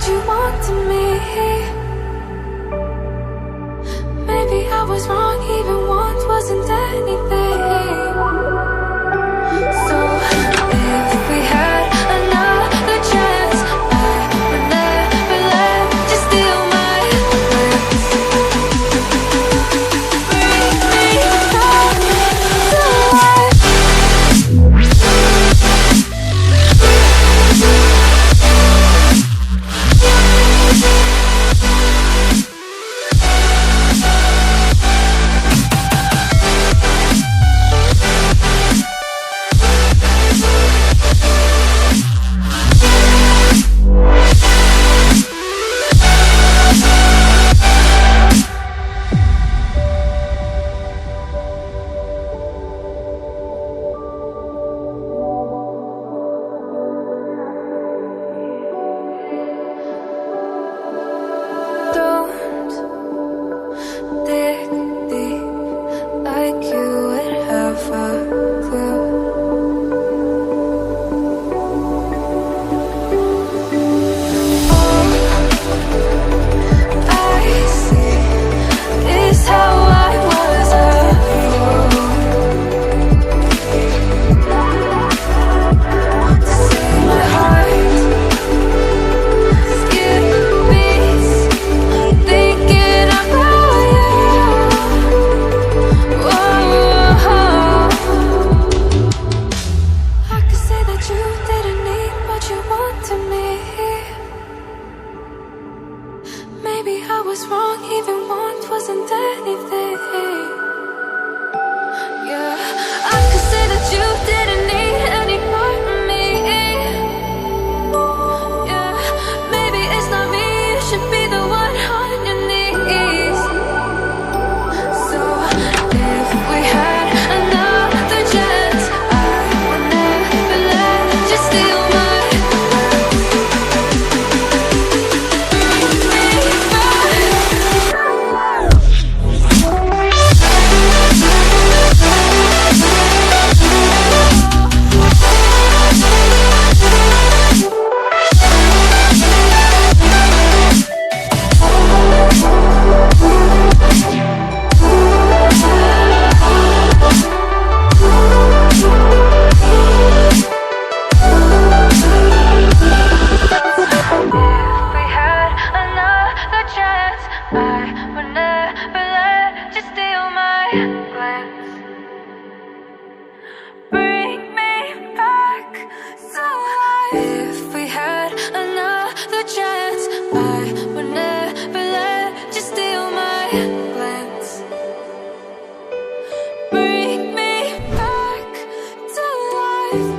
you wanted me. Maybe I was wrong, even once wasn't anything. So if we had another chance, I would never let you steal my glance. Bring me back to life. Don't dig deep like you would have a clue. All I see is how I was a fool to save my heart. Skip beats, thinking about you. Whoa. I could say that you didn't need what you wanted me. Maybe I was wrong, even once wasn't anything. Yeah, I could say that you didn't need any part of me. Yeah, maybe it's not me, you should be the one on your knees. So if we had another chance, I would never let you steal my glance. Bring me back. If we had another chance, I would never let you steal my glance. Bring me back to life. If we had another chance, I would never let you steal my glance. Bring me back to life.